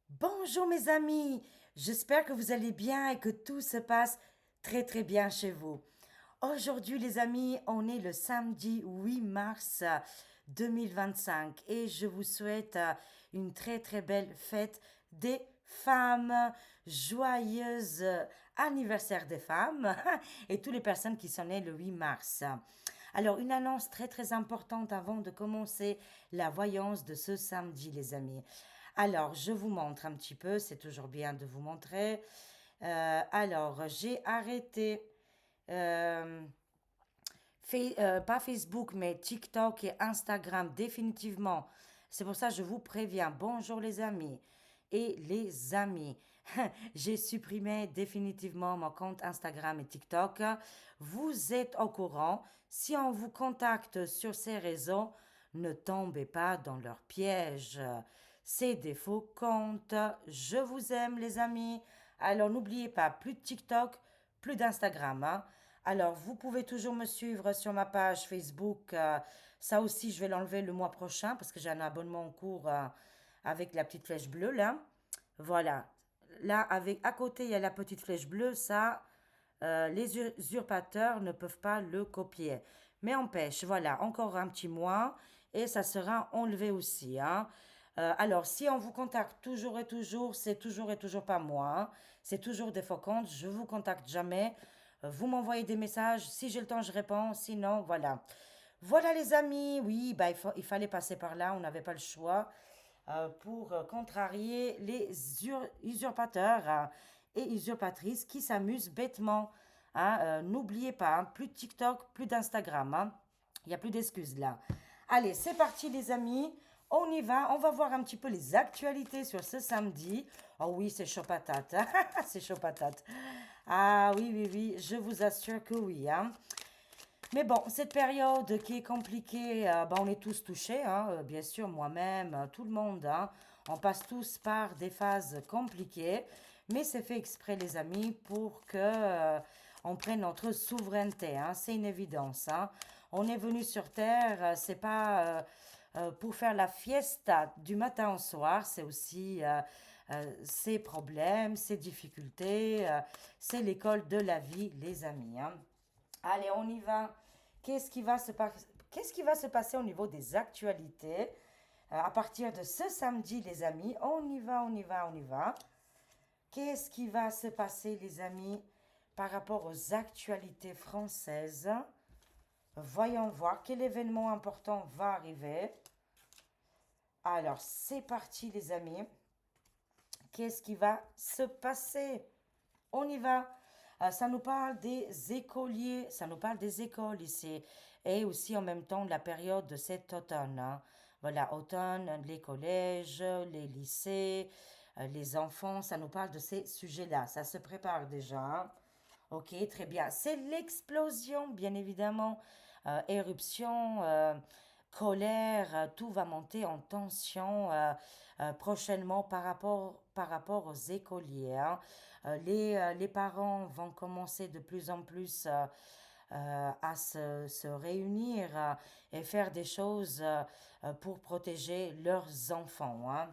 Bonjour mes amis, j'espère que vous allez bien et que tout se passe très très bien chez vous. Aujourd'hui les amis, on est le samedi 8 mars 2025 et je vous souhaite une très très belle fête des femmes, joyeuse anniversaire des femmes et toutes les personnes qui sont nées le 8 mars. Alors une annonce très très importante avant de commencer la voyance de ce samedi les amis. Alors, je vous montre un petit peu, c'est toujours bien de vous montrer. Alors, j'ai arrêté, euh, pas Facebook, mais TikTok et Instagram définitivement. C'est pour ça que je vous préviens. Bonjour les amis et les amis. J'ai supprimé définitivement mon compte Instagram et TikTok. Vous êtes au courant. Si on vous contacte sur ces réseaux, ne tombez pas dans leur piège. C'est des faux comptes. Je vous aime les amis. Alors n'oubliez pas, plus de TikTok, plus d'Instagram, hein. Alors, vous pouvez toujours me suivre sur ma page Facebook. Ça aussi, je vais l'enlever le mois prochain parce que j'ai un abonnement en cours avec la petite flèche bleue là. Voilà. Là, à côté, il y a la petite flèche bleue. Ça, les usurpateurs ne peuvent pas le copier. Mais empêche, voilà, encore un petit mois et ça sera enlevé aussi, hein. Alors, si on vous contacte toujours, c'est toujours et toujours pas moi, hein. C'est toujours des faux comptes. Je vous contacte jamais. Vous m'envoyez des messages. Si j'ai le temps, je réponds. Sinon, voilà. Voilà les amis. Oui, bah, il fallait passer par là. On n'avait pas le choix pour contrarier les usurpateurs et usurpatrices qui s'amusent bêtement, hein. N'oubliez pas, hein, plus de TikTok, plus d'Instagram, hein. Il n'y a plus d'excuses là. Allez, c'est parti les amis. On y va. On va voir un petit peu les actualités sur ce samedi. Oh oui, c'est chaud patate. C'est chaud patate. Ah oui, oui, oui, je vous assure que oui, hein. Mais bon, cette période qui est compliquée, ben, on est tous touchés, hein, bien sûr, moi-même, tout le monde, hein. On passe tous par des phases compliquées, mais c'est fait exprès, les amis, pour que on prenne notre souveraineté, hein. C'est une évidence, hein. On est venu sur Terre, c'est pas pour faire la fiesta du matin au soir, c'est aussi ses problèmes, ses difficultés, c'est l'école de la vie, les amis, hein. Allez, on y va. Qu'est-ce qui va se passer au niveau des actualités à partir de ce samedi, les amis? On y va, on y va, on y va. Qu'est-ce qui va se passer, les amis, par rapport aux actualités françaises? Voyons voir quel événement important va arriver. Alors, c'est parti, les amis. Qu'est-ce qui va se passer? On y va. Ça nous parle des écoliers, ça nous parle des écoles ici, et aussi en même temps de la période de cet automne, hein. Voilà, automne, les collèges, les lycées, les enfants, ça nous parle de ces sujets-là. Ça se prépare déjà, hein. Ok, très bien. C'est l'explosion, bien évidemment. Éruption, colère, tout va monter en tension prochainement par rapport aux écoliers, hein. Les parents vont commencer de plus en plus à se réunir et faire des choses pour protéger leurs enfants, hein.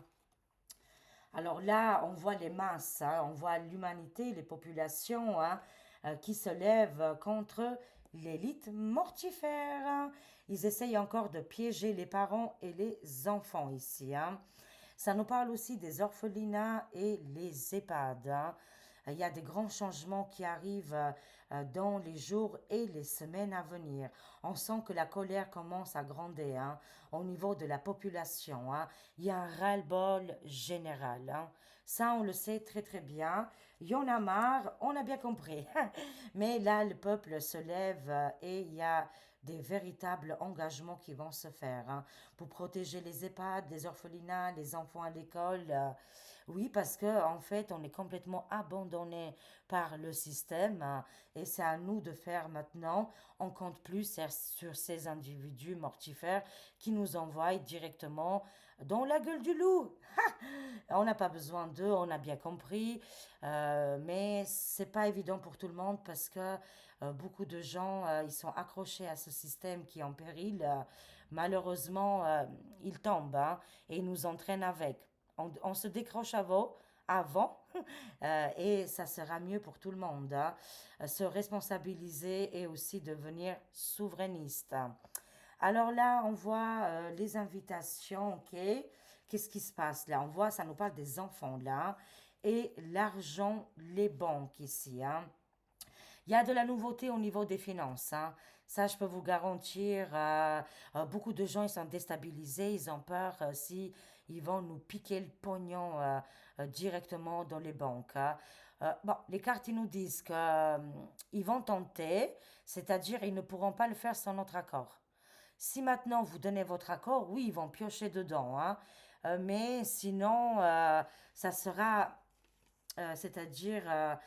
Alors là, on voit les masses, hein, on voit l'humanité, les populations, hein, qui se lèvent contre l'élite mortifère, hein. Ils essayent encore de piéger les parents et les enfants ici, hein. Ça nous parle aussi des orphelinats et les EHPAD, hein. Il y a des grands changements qui arrivent dans les jours et les semaines à venir. On sent que la colère commence à grandir, hein, au niveau de la population, hein. Il y a un ras-le-bol général, hein. Ça, on le sait très très bien. Il y en a marre, on a bien compris. Mais là, le peuple se lève et il y a des véritables engagements qui vont se faire, hein, pour protéger les EHPAD, les orphelinats, les enfants à l'école. Oui, parce que en fait, on est complètement abandonné par le système et c'est à nous de faire maintenant. On compte plus sur ces individus mortifères qui nous envoient directement dans la gueule du loup. On n'a pas besoin d'eux, on a bien compris, mais c'est pas évident pour tout le monde parce que beaucoup de gens ils sont accrochés à ce système qui est en péril. Malheureusement, ils tombent, hein, et ils nous entraînent avec. On se décroche avant et ça sera mieux pour tout le monde, hein. Se responsabiliser et aussi devenir souverainiste. Alors là, on voit les invitations, ok? Qu'est-ce qui se passe là? On voit, ça nous parle des enfants là. Et l'argent, les banques ici, hein. Il y a de la nouveauté au niveau des finances, hein. Ça, je peux vous garantir. Beaucoup de gens, ils sont déstabilisés, ils ont peur si ils vont nous piquer le pognon directement dans les banques, hein. Bon, les cartes, ils nous disent que, ils vont tenter, c'est-à-dire ils ne pourront pas le faire sans notre accord. Si maintenant vous donnez votre accord, oui, ils vont piocher dedans, hein. Mais sinon, ça sera c'est-à-dire,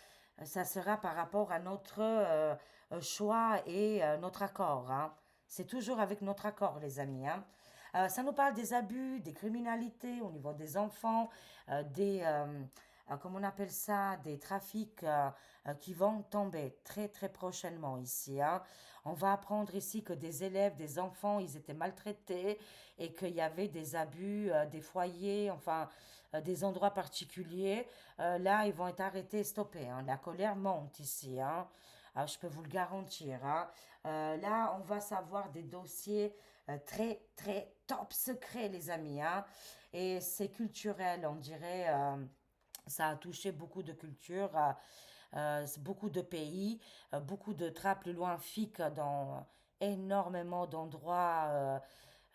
ça sera par rapport à notre choix et notre accord, hein. C'est toujours avec notre accord, les amis, hein. Ça nous parle des abus, des criminalités au niveau des enfants, comment on appelle ça, des trafics qui vont tomber très très prochainement ici, hein. On va apprendre ici que des élèves, des enfants, ils étaient maltraités et qu'il y avait des abus, des foyers, enfin des endroits particuliers. Là, ils vont être arrêtés et stoppés, hein. La colère monte ici, hein. Je peux vous le garantir, hein. Là, on va savoir des dossiers très, très top secrets, les amis, hein. Et c'est culturel, on dirait. Ça a touché beaucoup de cultures, beaucoup de pays, beaucoup de trappes plus loin FIC dans énormément d'endroits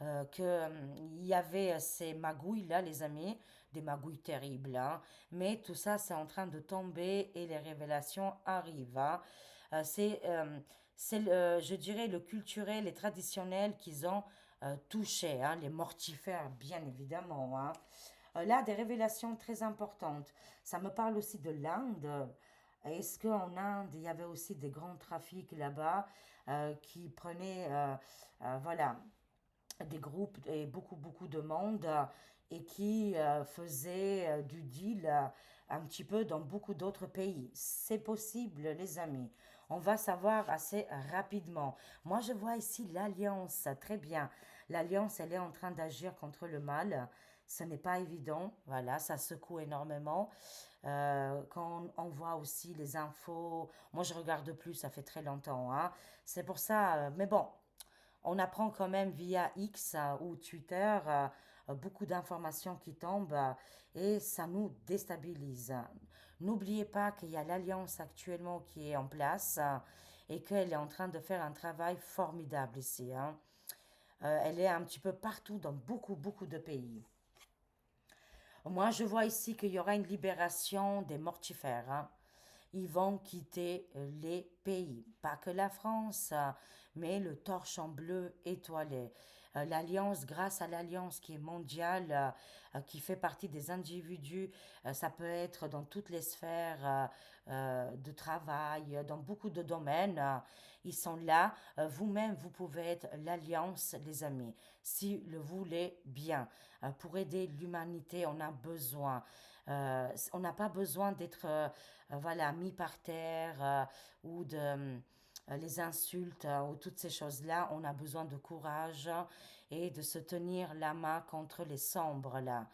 il y avait ces magouilles là, les amis, des magouilles terribles, hein. Mais tout ça, c'est en train de tomber et les révélations arrivent, hein. Je dirais, le culturel et traditionnel qu'ils ont touché, hein, les mortifères, bien évidemment, hein. Là, des révélations très importantes. Ça me parle aussi de l'Inde. Est-ce qu'en Inde, il y avait aussi des grands trafics là-bas qui prenaient, voilà, des groupes et beaucoup, beaucoup de monde et qui faisaient du deal un petit peu dans beaucoup d'autres pays. C'est possible, les amis. On va savoir assez rapidement. Moi, je vois ici l'Alliance, très bien. L'Alliance, elle est en train d'agir contre le mal. Ce n'est pas évident, voilà, ça secoue énormément. Quand on voit aussi les infos, moi je regarde plus, ça fait très longtemps, hein. C'est pour ça, mais bon, on apprend quand même via X ou Twitter beaucoup d'informations qui tombent et ça nous déstabilise. N'oubliez pas qu'il y a l'alliance actuellement qui est en place et qu'elle est en train de faire un travail formidable ici, hein. Elle est un petit peu partout dans beaucoup, beaucoup de pays. Moi, je vois ici qu'il y aura une libération des mortifères, hein. Ils vont quitter les pays. Pas que la France, mais le torche en bleu étoilé. L'alliance, grâce à l'alliance qui est mondiale, qui fait partie des individus, ça peut être dans toutes les sphères de travail, dans beaucoup de domaines. Ils sont là. Vous-même, vous pouvez être l'alliance, les amis, si le voulez bien. Pour aider l'humanité, on a besoin. On n'a pas besoin d'être voilà, mis par terre ou de les insultes ou toutes ces choses-là. On a besoin de courage et de se tenir la main contre les sombres là,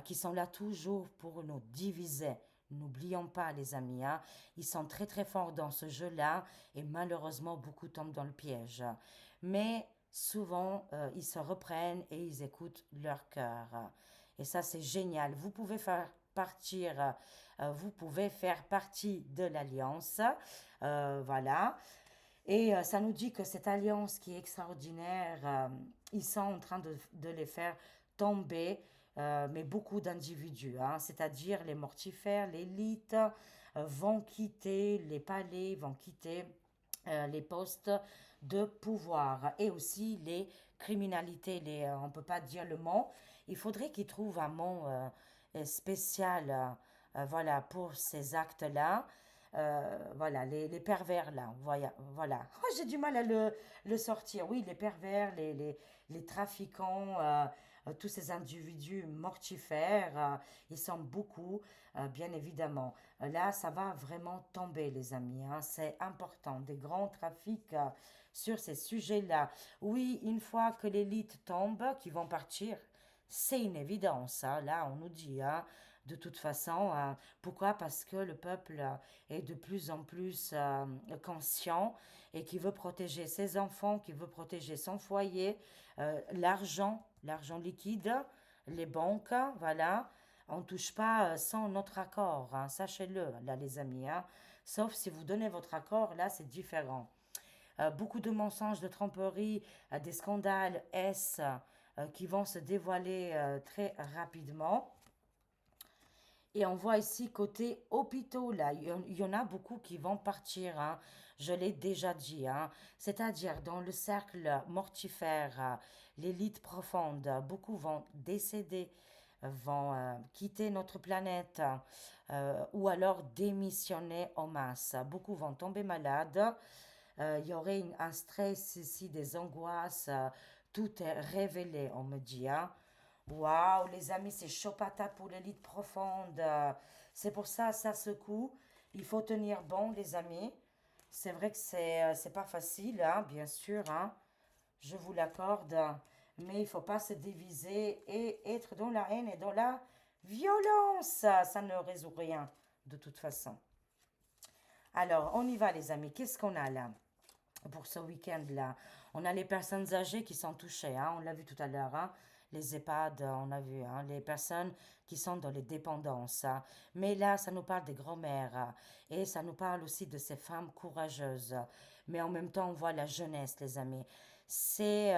qui sont là toujours pour nous diviser. N'oublions pas, les amis, hein, ils sont très très forts dans ce jeu-là et malheureusement beaucoup tombent dans le piège. Mais souvent, ils se reprennent et ils écoutent leur cœur. Et ça, c'est génial. Vous pouvez faire partie de l'alliance. Voilà. Et ça nous dit que cette alliance qui est extraordinaire, ils sont en train de les faire tomber, mais beaucoup d'individus, hein, c'est-à-dire les mortifères, l'élite, vont quitter les palais, vont quitter les postes de pouvoir et aussi les criminalités. On ne peut pas dire le mot. Il faudrait qu'ils trouvent un mot spécial voilà, pour ces actes-là. Voilà, les pervers là, voilà. Voilà. Oh, j'ai du mal à le sortir. Oui, les pervers, les trafiquants, tous ces individus mortifères, ils sont beaucoup, bien évidemment. Là, ça va vraiment tomber, les amis, hein. C'est important, des grands trafics sur ces sujets-là. Oui, une fois que l'élite tombe, qui vont partir, C'est une évidence, hein. Là, on nous dit, hein, de toute façon, pourquoi? Parce que le peuple est de plus en plus conscient et qui veut protéger ses enfants, qui veut protéger son foyer, l'argent liquide, les banques, voilà. On ne touche pas sans notre accord, hein, sachez-le, là, les amis, hein. Sauf si vous donnez votre accord, là, c'est différent. Beaucoup de mensonges, de tromperies, des scandales S qui vont se dévoiler très rapidement. Et on voit ici côté hôpitaux, là, il y en a beaucoup qui vont partir, hein. Je l'ai déjà dit, hein. C'est-à-dire dans le cercle mortifère, l'élite profonde, beaucoup vont décéder, vont quitter notre planète ou alors démissionner en masse. Beaucoup vont tomber malades. Il y aurait un stress ici, des angoisses. Tout est révélé, on me dit, hein. Waouh, les amis, c'est chaud patate pour l'élite profonde. C'est pour ça, ça secoue. Il faut tenir bon, les amis. C'est vrai que c'est pas facile, hein, bien sûr, hein. Je vous l'accorde. Mais il faut pas se diviser et être dans la haine et dans la violence. Ça ne résout rien, de toute façon. Alors, on y va, les amis. Qu'est-ce qu'on a là? Pour ce week-end-là. On a les personnes âgées qui sont touchées, hein, on l'a vu tout à l'heure, hein, les EHPAD, on a vu, hein, les personnes qui sont dans les dépendances, hein. Mais là, ça nous parle des grands-mères et ça nous parle aussi de ces femmes courageuses. Mais en même temps, on voit la jeunesse, les amis. C'est,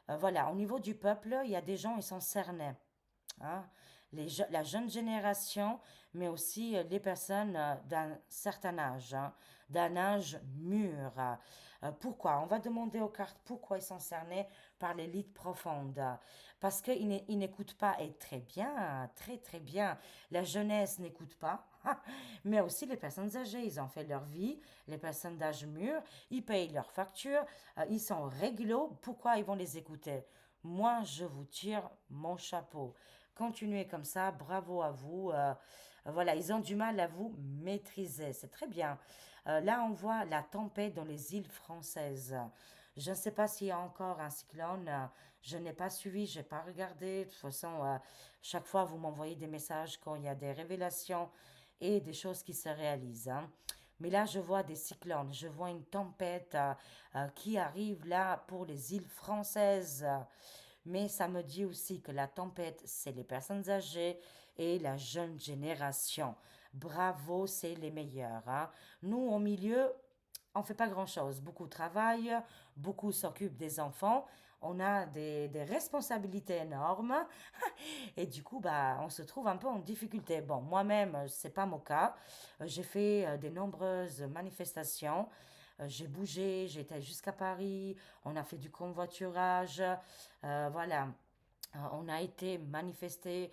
voilà, au niveau du peuple, il y a des gens, ils sont cernés, hein. La jeune génération, mais aussi les personnes d'un certain âge, hein, d'un âge mûr. Pourquoi? On va demander aux cartes pourquoi ils sont cernés par l'élite profonde. Parce qu'ils n'écoutent pas, et très bien, très très bien. La jeunesse n'écoute pas, mais aussi les personnes âgées. Ils ont fait leur vie, les personnes d'âge mûr, ils payent leurs factures, ils sont réglo. Pourquoi ils vont les écouter? Moi, je vous tire mon chapeau. Continuez comme ça, bravo à vous. Voilà, ils ont du mal à vous maîtriser, c'est très bien. Là, on voit la tempête dans les îles françaises. Je ne sais pas s'il y a encore un cyclone. Je n'ai pas suivi, je n'ai pas regardé. De toute façon, chaque fois, vous m'envoyez des messages quand il y a des révélations et des choses qui se réalisent, hein. Mais là, je vois des cyclones, je vois une tempête qui arrive là pour les îles françaises. Mais ça me dit aussi que la tempête, c'est les personnes âgées et la jeune génération. Bravo, c'est les meilleurs, hein. Nous, au milieu, on fait pas grand-chose. Beaucoup travaillent, beaucoup s'occupent des enfants. On a des responsabilités énormes et du coup, bah, on se trouve un peu en difficulté. Bon, moi-même, c'est pas mon cas. J'ai fait de nombreuses manifestations. J'ai bougé, j'ai été jusqu'à Paris. On a fait du convoiturage. Voilà. On a été manifesté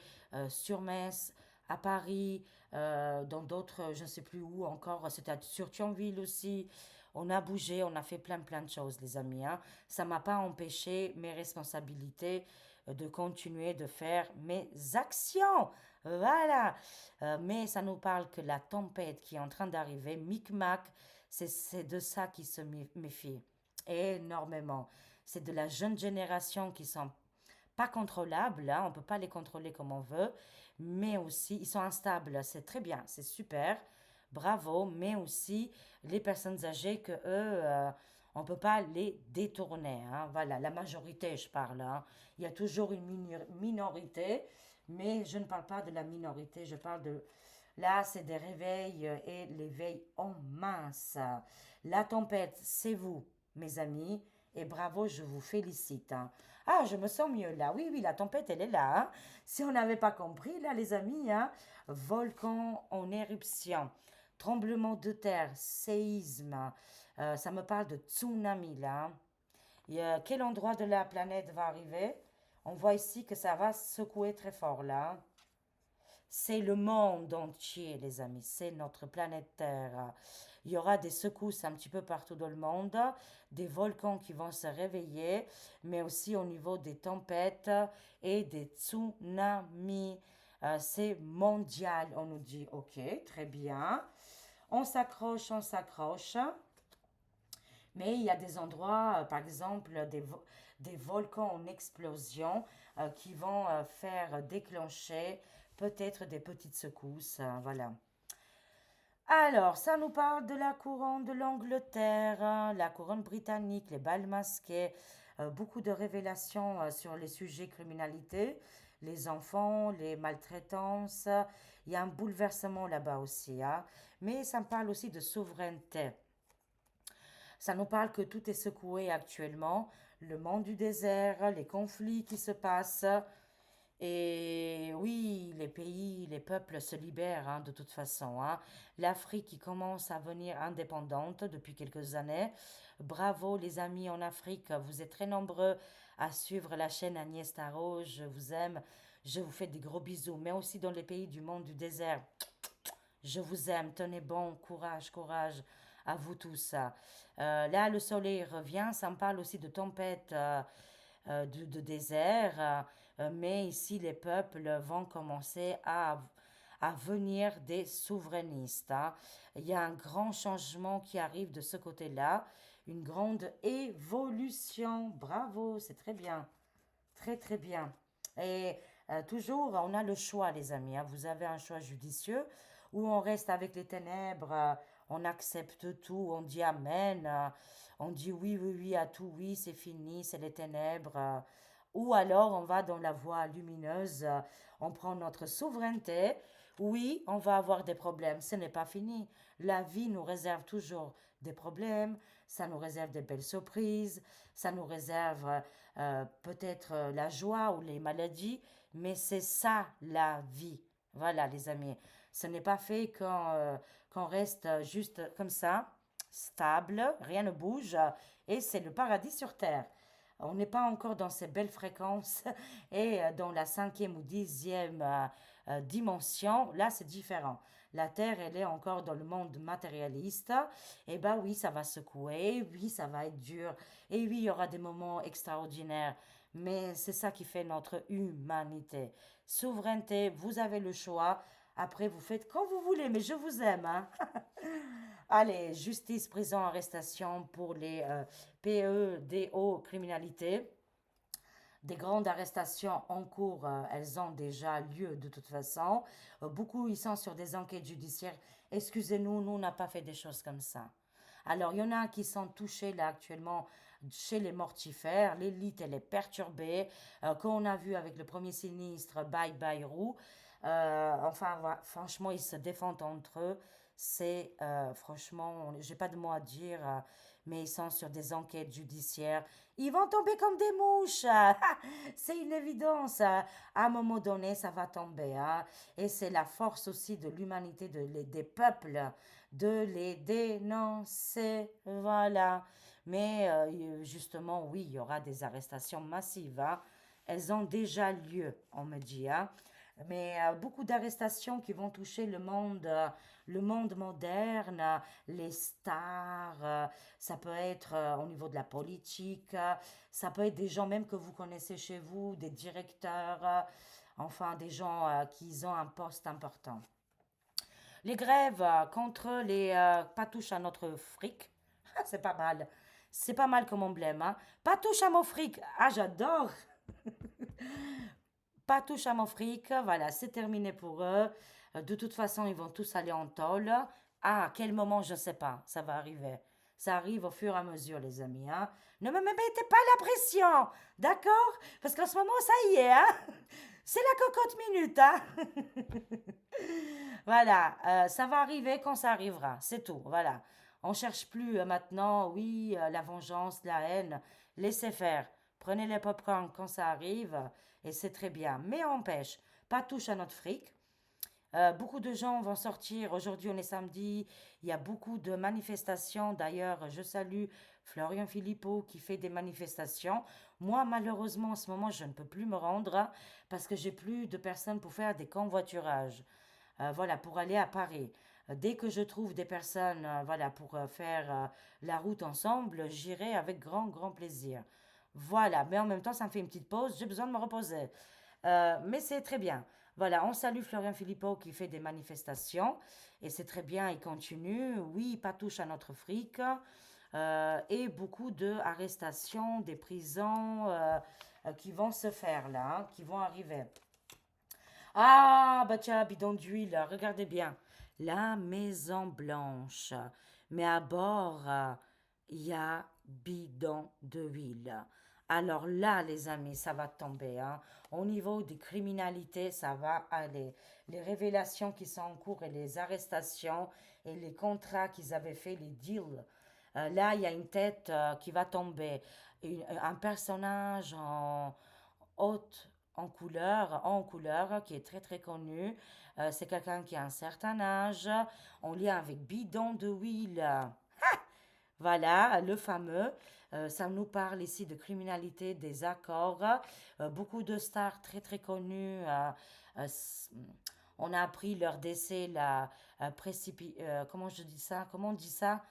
sur Metz, à Paris, dans d'autres, je ne sais plus où encore, c'était sur Thionville aussi. On a bougé, on a fait plein plein de choses, les amis, hein. Ça m'a pas empêché mes responsabilités de continuer de faire mes actions. Voilà. Mais ça nous parle que la tempête qui est en train d'arriver, micmac, c'est de ça qui se méfie énormément. C'est de la jeune génération qui sont pas contrôlables, hein, on ne peut pas les contrôler comme on veut, mais aussi ils sont instables, c'est très bien, c'est super, bravo, mais aussi les personnes âgées que eux, on ne peut pas les détourner, hein. Voilà, la majorité, je parle, hein. Il y a toujours une minorité, mais je ne parle pas de la minorité, je parle de... Là, c'est des réveils et l'éveil en masse. La tempête, c'est vous, mes amis, et bravo, je vous félicite, hein. Ah, je me sens mieux là. Oui, oui, la tempête, elle est là, hein. Si on n'avait pas compris, là, les amis, hein, volcan en éruption, tremblement de terre, séisme, ça me parle de tsunami, là, hein. Et, quel endroit de la planète va arriver? On voit ici que ça va secouer très fort, là, hein. C'est le monde entier, les amis. C'est notre planète Terre. Il y aura des secousses un petit peu partout dans le monde, des volcans qui vont se réveiller, mais aussi au niveau des tempêtes et des tsunamis. C'est mondial, on nous dit. Ok, très bien. On s'accroche, on s'accroche. Mais il y a des endroits, par exemple, des volcans en explosion. qui vont faire déclencher peut-être des petites secousses. Voilà. Alors, ça nous parle de la couronne de l'Angleterre, la couronne britannique, les bals masqués, beaucoup de révélations sur les sujets criminalité, les enfants, les maltraitances. Il y a un bouleversement là-bas aussi, hein. Mais ça me parle aussi de souveraineté. Ça nous parle que tout est secoué actuellement, le monde du désert, les conflits qui se passent. Et oui, les pays, les peuples se libèrent hein, de toute façon, hein. L'Afrique qui commence à venir indépendante depuis quelques années. Bravo les amis en Afrique, vous êtes très nombreux à suivre la chaîne Agnès Tarot. Je vous aime, je vous fais des gros bisous. Mais aussi dans les pays du monde du désert, je vous aime, tenez bon, courage, courage à vous tous. Là, le soleil revient, ça me parle aussi de tempête de désert, mais ici, les peuples vont commencer à venir des souverainistes, hein. Il y a un grand changement qui arrive de ce côté-là, une grande évolution. Bravo, c'est très bien. Très, très bien. Et toujours, on a le choix, les amis, hein. Vous avez un choix judicieux où on reste avec les ténèbres, on accepte tout, on dit Amen, on dit oui, oui, oui à tout, oui, c'est fini, c'est les ténèbres. Ou alors on va dans la voie lumineuse, on prend notre souveraineté. Oui, on va avoir des problèmes, ce n'est pas fini. La vie nous réserve toujours des problèmes, ça nous réserve des belles surprises, ça nous réserve peut-être la joie ou les maladies, mais c'est ça la vie. Voilà, les amis. Ce n'est pas fait qu'on reste juste comme ça, stable, rien ne bouge, et c'est le paradis sur terre. On n'est pas encore dans ces belles fréquences et dans la cinquième ou dixième dimension. Là, c'est différent. La Terre, elle est encore dans le monde matérialiste. Et ben oui, ça va secouer. Oui, ça va être dur. Et oui, il y aura des moments extraordinaires. Mais c'est ça qui fait notre humanité. Souveraineté, vous avez le choix. Après, vous faites quand vous voulez, mais je vous aime, hein. Allez, justice, prison, arrestation pour les PEDO criminalité. Des grandes arrestations en cours, elles ont déjà lieu de toute façon. Beaucoup, ils sont sur des enquêtes judiciaires. Excusez-nous, nous, on n'a pas fait des choses comme ça. Alors, il y en a qui sont touchés là actuellement chez les mortifères. L'élite, elle est perturbée. Comme on a vu avec le premier sinistre, Bye Bye Roux. Enfin, franchement, ils se défendent entre eux. C'est franchement, j'ai pas de mots à dire, mais ils sont sur des enquêtes judiciaires. Ils vont tomber comme des mouches. C'est une évidence. À un moment donné, ça va tomber, hein. Et c'est la force aussi de l'humanité, des peuples, de les dénoncer. Voilà. Mais justement, oui, il y aura des arrestations massives, hein. Elles ont déjà lieu, on me dit, hein. Mais beaucoup d'arrestations qui vont toucher le monde moderne, les stars, ça peut être au niveau de la politique, ça peut être des gens même que vous connaissez chez vous, des directeurs, enfin des gens qui ont un poste important. Les grèves contre les pas touche à notre fric, c'est pas mal. C'est pas mal comme emblème, hein. Pas touche à mon fric. Ah, j'adore. Pas touche à mon fric, voilà, c'est terminé pour eux. De toute façon, ils vont tous aller en tôle. À quel moment, je ne sais pas, ça va arriver. Ça arrive au fur et à mesure, les amis, hein. Ne me mettez pas la pression, d'accord? Parce qu'en ce moment, ça y est, hein. C'est la cocotte minute, hein. Voilà, ça va arriver quand ça arrivera, c'est tout, voilà. On cherche plus maintenant, oui, la vengeance, la haine, laissez faire. Prenez les popcorn quand ça arrive et c'est très bien. Mais empêche, pas touche à notre fric. Beaucoup de gens vont sortir. Aujourd'hui, on est samedi. Il y a beaucoup de manifestations. D'ailleurs, je salue Florian Philippot qui fait des manifestations. Moi, malheureusement, en ce moment, je ne peux plus me rendre parce que j'ai plus de personnes pour faire des convoiturages. Voilà, pour aller à Paris. Dès que je trouve des personnes, voilà, pour faire la route ensemble, j'irai avec grand, grand plaisir. Voilà, mais en même temps, ça me fait une petite pause. J'ai besoin de me reposer. Mais c'est très bien. Voilà, on salue Florian Philippot qui fait des manifestations et c'est très bien, il continue. Oui, pas touche à notre fric et beaucoup d'arrestations, des prisons. qui vont se faire là, hein, qui vont arriver. Ah, bah tiens, bidon d'huile, regardez bien. La Maison Blanche. Mais à bord, il y a bidon d'huile. Alors là, les amis, ça va tomber, hein. Au niveau des criminalités, ça va aller. Les révélations qui sont en cours et les arrestations et les contrats qu'ils avaient fait, les deals. Là, il y a une tête qui va tomber. Un personnage haute en couleur, qui est très très connu. C'est quelqu'un qui a un certain âge, en lien avec bidon de huile. Voilà, le fameux. Ça nous parle ici de criminalité, des accords. Beaucoup de stars très très connues. Euh, s- on a appris leur décès, comment je dis ça? Comment on dit ça?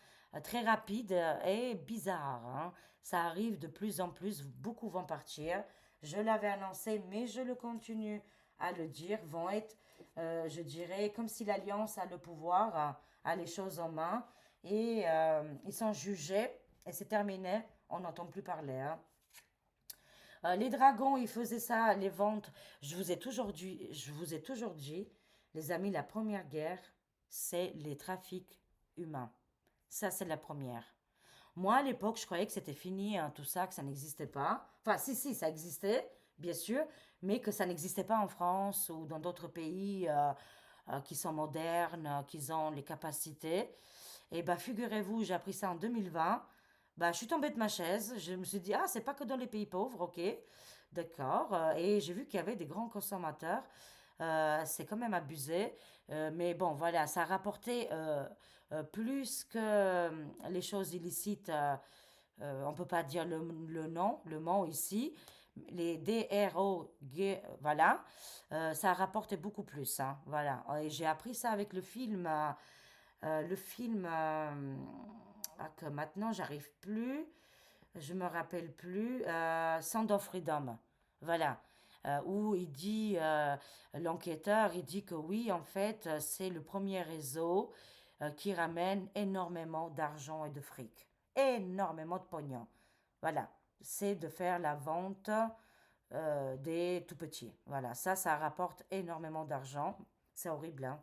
Très rapide et bizarre, hein. Ça arrive de plus en plus. Beaucoup vont partir. Je l'avais annoncé, mais je le continue à le dire. Vont être, je dirais, comme si l'Alliance a le pouvoir, a les choses en main et ils sont jugés et c'est terminé, on n'entend plus parler, hein. Les dragons, ils faisaient ça, les ventes. Je vous ai toujours dit, les amis, la première guerre, c'est les trafics humains. Ça, c'est la première. Moi, à l'époque, je croyais que c'était fini, hein, tout ça, que ça n'existait pas. Enfin, si, ça existait, bien sûr, mais que ça n'existait pas en France ou dans d'autres pays qui sont modernes, qui ont les capacités. Et bah, figurez-vous, j'ai appris ça en 2020. Bah, je suis tombée de ma chaise. Je me suis dit, ah, c'est pas que dans les pays pauvres, ok. D'accord. Et j'ai vu qu'il y avait des grands consommateurs. C'est quand même abusé. Mais bon, voilà, ça a rapporté plus que les choses illicites. On peut pas dire le nom, le mot ici. Les DRO, voilà, ça a rapporté beaucoup plus, hein, voilà. Et j'ai appris ça avec le film que maintenant j'arrive plus, je me rappelle plus, Sound of Freedom, voilà. Où il dit, l'enquêteur, il dit que oui, en fait, c'est le premier réseau qui ramène énormément d'argent et de fric, énormément de pognon. Voilà, c'est de faire la vente des tout petits. Voilà, ça rapporte énormément d'argent. C'est horrible, hein.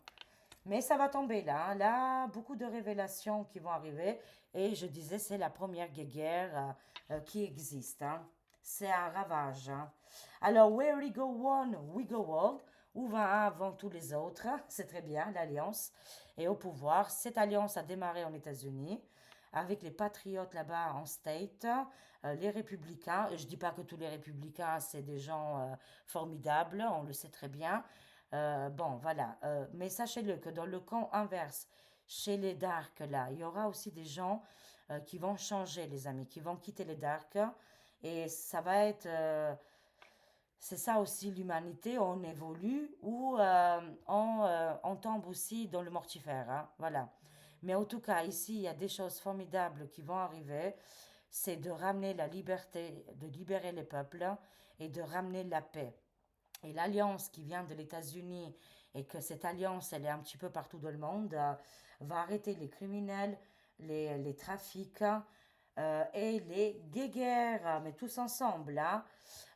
Mais ça va tomber là, hein. Là, beaucoup de révélations qui vont arriver. Et je disais, c'est la première guerre qui existe, hein. C'est un ravage, hein. Alors, where we go one, we go all. Où va un avant tous les autres? C'est très bien, l'alliance est au pouvoir. Cette alliance a démarré en États-Unis avec les patriotes là-bas en state, les républicains. Je dis pas que tous les républicains, c'est des gens formidables, on le sait très bien. Bon, voilà. Mais sachez-le que dans le camp inverse, chez les Dark, là, il y aura aussi des gens qui vont changer, les amis, qui vont quitter les Dark. Et ça va être... c'est ça aussi l'humanité, on évolue ou on tombe aussi dans le mortifère, hein, voilà. Mais en tout cas, ici, il y a des choses formidables qui vont arriver. C'est de ramener la liberté, de libérer les peuples et de ramener la paix. Et l'alliance qui vient de États-Unis et que cette alliance, elle est un petit peu partout dans le monde, va arrêter les criminels, les trafics et les guéguerres, mais tous ensemble, hein.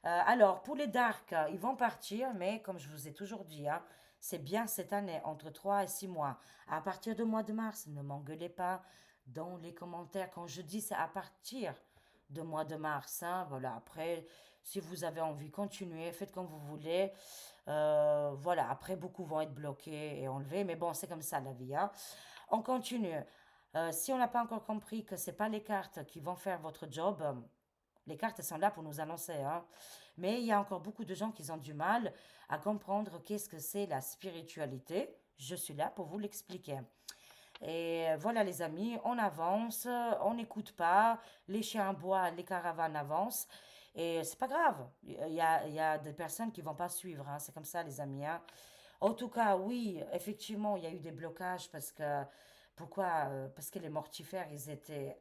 Alors, pour les darks, ils vont partir, mais comme je vous ai toujours dit, hein, c'est bien cette année, entre 3 et 6 mois. À partir du mois de mars, ne m'engueulez pas dans les commentaires. Quand je dis c'est à partir du mois de mars, hein, voilà. Après, si vous avez envie, continuez, faites comme vous voulez. Voilà, après, beaucoup vont être bloqués et enlevés, mais bon, c'est comme ça la vie, hein. On continue. Si on n'a pas encore compris que c'est pas les cartes qui vont faire votre job, les cartes sont là pour nous annoncer, hein. Mais il y a encore beaucoup de gens qui ont du mal à comprendre qu'est-ce que c'est la spiritualité. Je suis là pour vous l'expliquer. Et voilà les amis, on avance, on n'écoute pas, les chiens aboient, les caravanes avancent. Et c'est pas grave, il y a des personnes qui vont pas suivre, hein. C'est comme ça les amis, hein. En tout cas, oui, effectivement, il y a eu des blocages parce que, pourquoi? Parce que les mortifères, ils étaient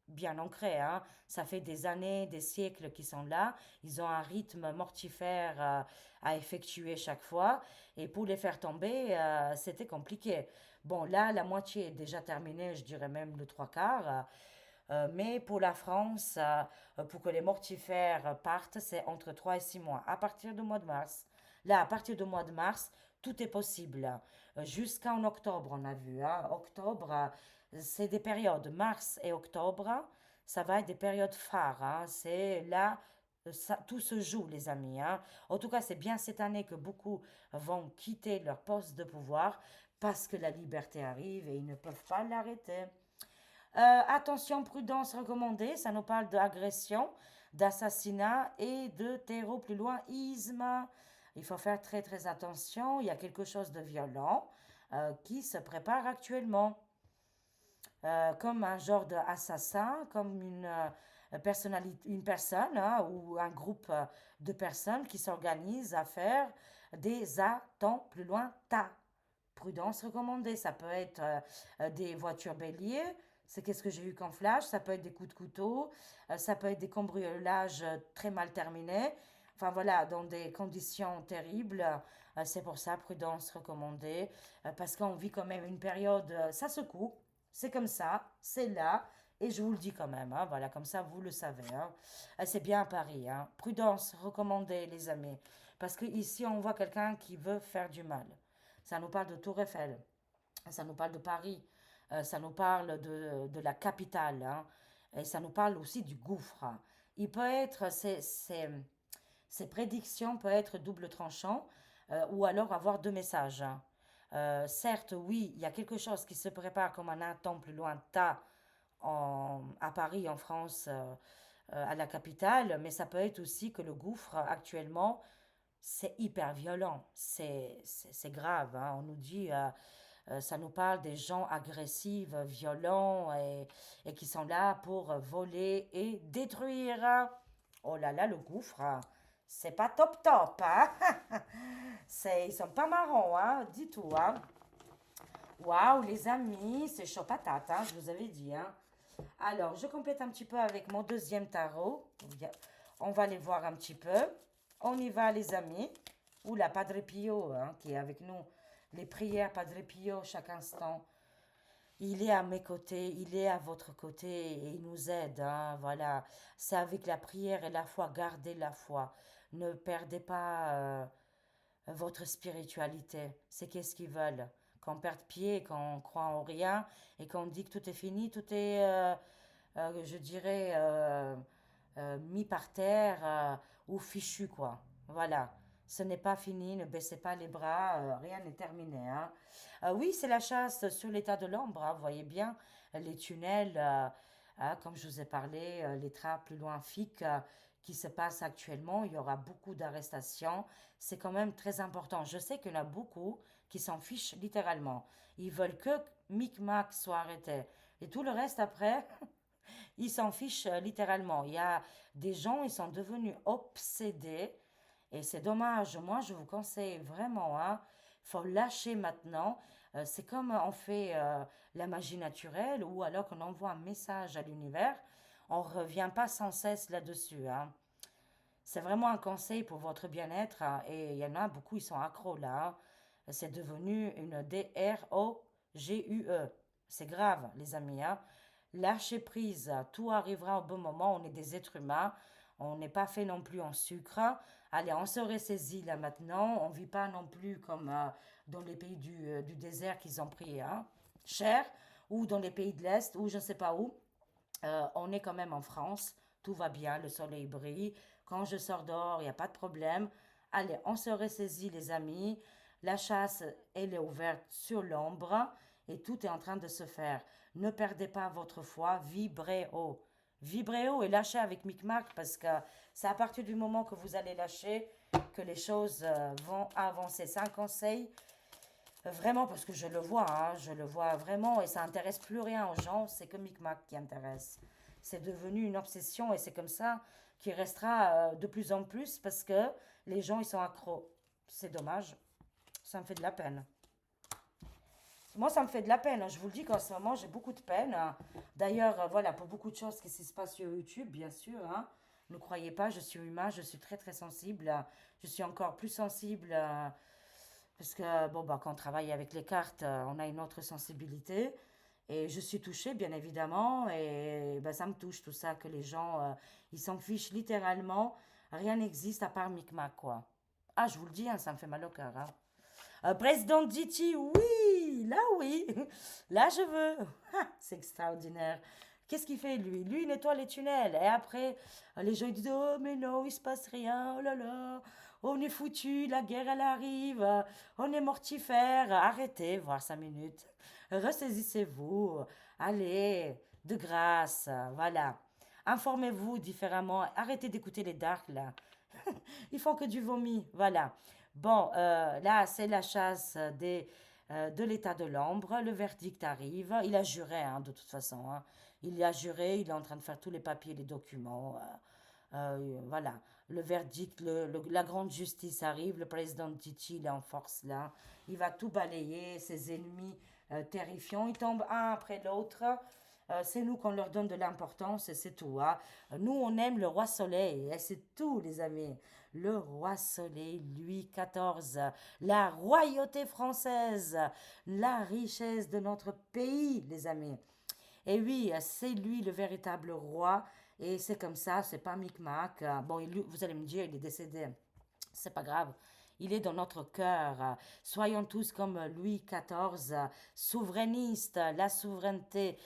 bien ancrés, hein. Ça fait des années, des siècles qu'ils sont là. Ils ont un rythme mortifère à effectuer chaque fois. Et pour les faire tomber, c'était compliqué. Bon, là, la moitié est déjà terminée, je dirais même le trois quarts. Mais pour la France, pour que les mortifères partent, c'est entre 3 et 6 mois, à partir du mois de mars. Là, à partir du mois de mars, tout est possible. Jusqu'en octobre, on a vu, hein. Octobre, c'est des périodes. Mars et octobre, ça va être des périodes phares, hein. C'est là, tout se joue, les amis, hein. En tout cas, c'est bien cette année que beaucoup vont quitter leur poste de pouvoir parce que la liberté arrive et ils ne peuvent pas l'arrêter. Attention, prudence recommandée, ça nous parle d'agression, d'assassinat et de terreau plus loin, isme. Il faut faire très très attention, il y a quelque chose de violent qui se prépare actuellement, comme un genre d'assassin, comme une personnalité, une personne, hein, ou un groupe de personnes qui s'organisent à faire des attentes plus loin, ta. Prudence recommandée, ça peut être des voitures béliers, c'est qu'est-ce que j'ai eu comme flash, ça peut être des coups de couteau, ça peut être des cambriolages très mal terminés, enfin voilà, dans des conditions terribles. C'est pour ça, prudence recommandée, parce qu'on vit quand même une période, ça secoue, c'est comme ça, c'est là, et je vous le dis quand même, hein, voilà, comme ça vous le savez, hein. C'est bien à Paris, hein. Prudence recommandée, les amis, parce que ici on voit quelqu'un qui veut faire du mal. Ça nous parle de Tour Eiffel, ça nous parle de Paris, ça nous parle de la capitale, hein, et ça nous parle aussi du gouffre. Il peut être, ces prédictions peuvent être double tranchant ou alors avoir deux messages, hein. Certes, oui, il y a quelque chose qui se prépare comme un temps plus lointain à Paris, en France, à la capitale, mais ça peut être aussi que le gouffre actuellement c'est hyper violent, c'est grave, hein. On nous dit, ça nous parle des gens agressifs, violents et qui sont là pour voler et détruire. Oh là là, le gouffre, hein, c'est pas top top, hein. Ils sont pas marrons, hein, du tout, hein. Waouh, les amis, c'est chaud patate, hein, je vous avais dit, hein. Alors, je complète un petit peu avec mon deuxième tarot. On va les voir un petit peu. On y va, les amis. Oula, Padre Pio, hein, qui est avec nous. Les prières, Padre Pio, chaque instant. Il est à mes côtés, il est à votre côté et il nous aide, hein, voilà. C'est avec la prière et la foi, gardez la foi. Ne perdez pas votre spiritualité. C'est qu'est-ce qu'ils veulent. Qu'on perde pied, qu'on croit en rien et qu'on dit que tout est fini, tout est, je dirais, mis par terre ou fichu, quoi. Voilà. Ce n'est pas fini, ne baissez pas les bras, rien n'est terminé, hein. Oui, c'est la chasse sur l'état de l'ombre, hein, vous voyez bien, les tunnels, comme je vous ai parlé, les trappes plus loin FIC qui se passent actuellement, il y aura beaucoup d'arrestations, c'est quand même très important. Je sais qu'il y en a beaucoup qui s'en fichent littéralement. Ils veulent que Micmac soit arrêté. Et tout le reste après, ils s'en fichent littéralement. Il y a des gens, ils sont devenus obsédés et c'est dommage. Moi, je vous conseille vraiment, hein, faut lâcher maintenant. C'est comme on fait la magie naturelle ou alors qu'on envoie un message à l'univers. On ne revient pas sans cesse là-dessus, hein. C'est vraiment un conseil pour votre bien-être, hein, et il y en a beaucoup, ils sont accros là, hein. C'est devenu une DROGUE. C'est grave, les amis, hein. Lâchez prise, tout arrivera au bon moment. On est des êtres humains, on n'est pas fait non plus en sucre. Allez, on se ressaisit là maintenant. On ne vit pas non plus comme dans les pays du désert qu'ils ont pris, hein, cher, ou dans les pays de l'Est, ou je ne sais pas où. On est quand même en France, tout va bien, le soleil brille. Quand je sors dehors, il n'y a pas de problème. Allez, on se ressaisit, les amis. La chasse, elle est ouverte sur l'ombre et tout est en train de se faire. Ne perdez pas votre foi, vibrez haut. Vibrez haut et lâchez avec Micmac parce que c'est à partir du moment que vous allez lâcher que les choses vont avancer. C'est un conseil vraiment parce que je le vois, hein, je le vois vraiment et ça intéresse plus rien aux gens, c'est que Micmac qui intéresse. C'est devenu une obsession et c'est comme ça qu'il restera de plus en plus parce que les gens ils sont accros. C'est dommage, ça me fait de la peine. Moi, ça me fait de la peine, hein. Je vous le dis qu'en ce moment, j'ai beaucoup de peine, hein. D'ailleurs, voilà, pour beaucoup de choses qui se passent sur YouTube, bien sûr, hein. Ne croyez pas, je suis humain, je suis très très sensible. Je suis encore plus sensible parce que, bon, bah, quand on travaille avec les cartes, on a une autre sensibilité. Et je suis touchée, bien évidemment, et ben, ça me touche tout ça, que les gens, ils s'en fichent littéralement. Rien n'existe à part Micmac, quoi. Ah, je vous le dis, hein, ça me fait mal au cœur. Hein. Président Diti, oui, là je veux. C'est extraordinaire. Qu'est-ce qu'il fait lui? Lui, il nettoie les tunnels. Et après, les gens ils disent, oh mais non, il se passe rien, oh là là, on est foutu, la guerre elle arrive, on est mortifère. Arrêtez, voir 5 minutes. Ressaisissez-vous. Allez, de grâce, voilà. Informez-vous différemment. Arrêtez d'écouter les darks là. Ils font que du vomi, voilà. Bon, là, c'est la chasse de l'état de l'ombre. Le verdict arrive. Il a juré, hein, de toute façon. Hein. Il a juré, il est en train de faire tous les papiers, les documents. Voilà. Le verdict, la grande justice arrive. Le président Titi, il est en force là. Il va tout balayer. Ses ennemis terrifiants, ils tombent un après l'autre. C'est nous qu'on leur donne de l'importance et c'est tout. Hein. Nous, on aime le roi soleil et c'est tout, les amis. Le roi soleil, Louis XIV, la royauté française, la richesse de notre pays, les amis. Et oui, c'est lui le véritable roi et c'est comme ça, c'est pas Micmac. Bon, vous allez me dire, il est décédé. C'est pas grave. Il est dans notre cœur. Soyons tous comme Louis XIV, souverainiste. La souveraineté.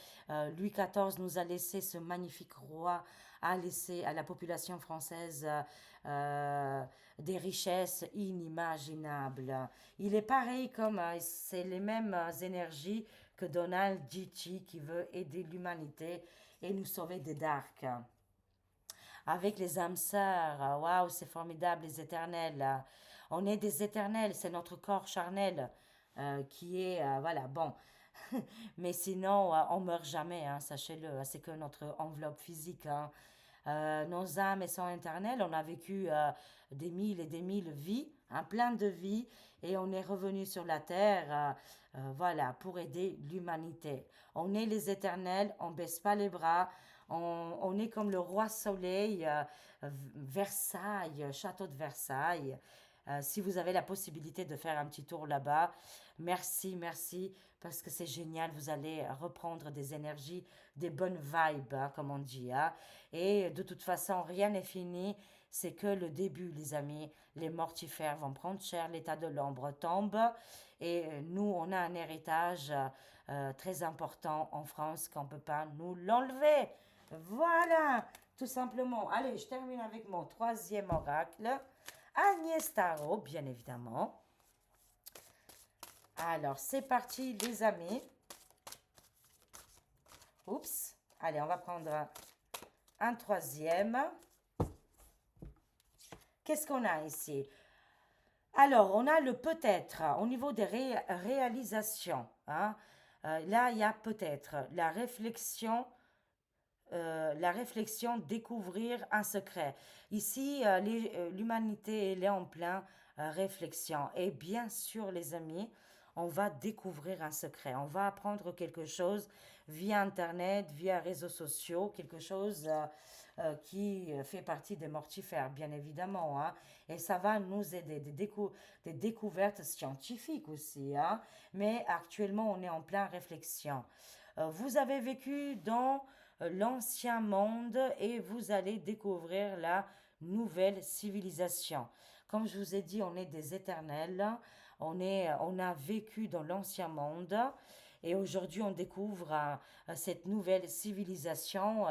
Louis XIV nous a laissé ce magnifique roi, a laissé à la population française des richesses inimaginables. Il est pareil comme, c'est les mêmes énergies que Donald Gitchi qui veut aider l'humanité et nous sauver des darks avec les âmes sœurs. Waouh, c'est formidable, les éternels. On est des éternels, c'est notre corps charnel qui est, voilà, bon. Mais sinon, on meurt jamais, hein, sachez-le. C'est que notre enveloppe physique. Hein. Nos âmes, elles sont éternelles. On a vécu des mille et des mille vies, hein, plein de vies, et on est revenu sur la terre, voilà, pour aider l'humanité. On est les éternels, on baisse pas les bras, on est comme le roi soleil, Versailles, château de Versailles. Si vous avez la possibilité de faire un petit tour là-bas, merci, merci, parce que c'est génial. Vous allez reprendre des énergies, des bonnes vibes, hein, comme on dit. Hein. Et de toute façon, rien n'est fini. C'est que le début, les amis. Les mortifères vont prendre cher, l'état de l'ombre tombe. Et nous, on a un héritage très important en France qu'on ne peut pas nous l'enlever. Voilà, tout simplement. Allez, je termine avec mon troisième oracle. Agnès Tarot, bien évidemment. Alors, c'est parti, les amis. Oups. Allez, on va prendre un troisième. Qu'est-ce qu'on a ici? Alors, on a le peut-être au niveau des réalisations. Hein. Là, il y a peut-être la réflexion, découvrir un secret. Ici, l'humanité, elle est en plein réflexion. Et bien sûr, les amis, on va découvrir un secret. On va apprendre quelque chose via Internet, via réseaux sociaux, quelque chose qui fait partie des mortifères, bien évidemment. Hein. Et ça va nous aider, des découvertes scientifiques aussi. Hein. Mais actuellement, on est en plein réflexion. Vous avez vécu dans l'ancien monde et vous allez découvrir la nouvelle civilisation. Comme je vous ai dit, on est des éternels, on a vécu dans l'ancien monde et aujourd'hui on découvre cette nouvelle civilisation.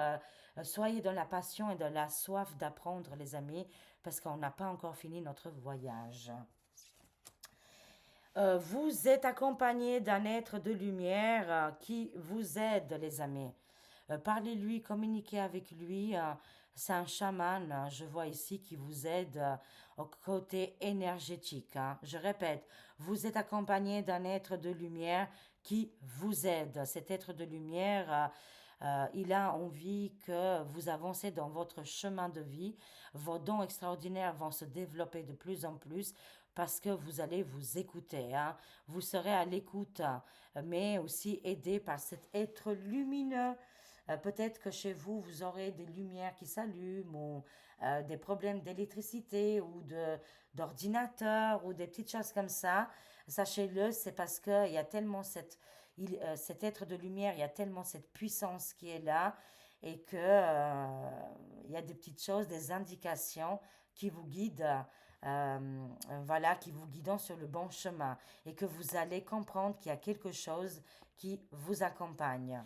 Soyez dans la passion et dans la soif d'apprendre, les amis, parce qu'on n'a pas encore fini notre voyage. Vous êtes accompagné d'un être de lumière qui vous aide, les amis. Parlez-lui, communiquez avec lui. C'est un chaman, hein, je vois ici, qui vous aide au côté énergétique. Hein. Je répète, vous êtes accompagné d'un être de lumière qui vous aide. Cet être de lumière, il a envie que vous avancez dans votre chemin de vie. Vos dons extraordinaires vont se développer de plus en plus parce que vous allez vous écouter. Hein. Vous serez à l'écoute, mais aussi aidé par cet être lumineux. Peut-être que chez vous, vous aurez des lumières qui s'allument ou des problèmes d'électricité ou d'ordinateur ou des petites choses comme ça. Sachez-le, c'est parce qu'il y a tellement cet être de lumière, il y a tellement cette puissance qui est là et que il y a des petites choses, des indications qui vous guident, voilà, qui vous guident sur le bon chemin et que vous allez comprendre qu'il y a quelque chose qui vous accompagne.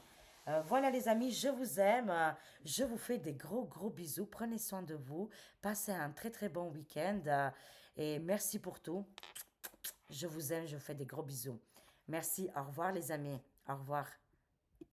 Voilà les amis, je vous aime, je vous fais des gros gros bisous, prenez soin de vous, passez un très très bon week-end et merci pour tout. Je vous aime, je vous fais des gros bisous. Merci, au revoir les amis, au revoir.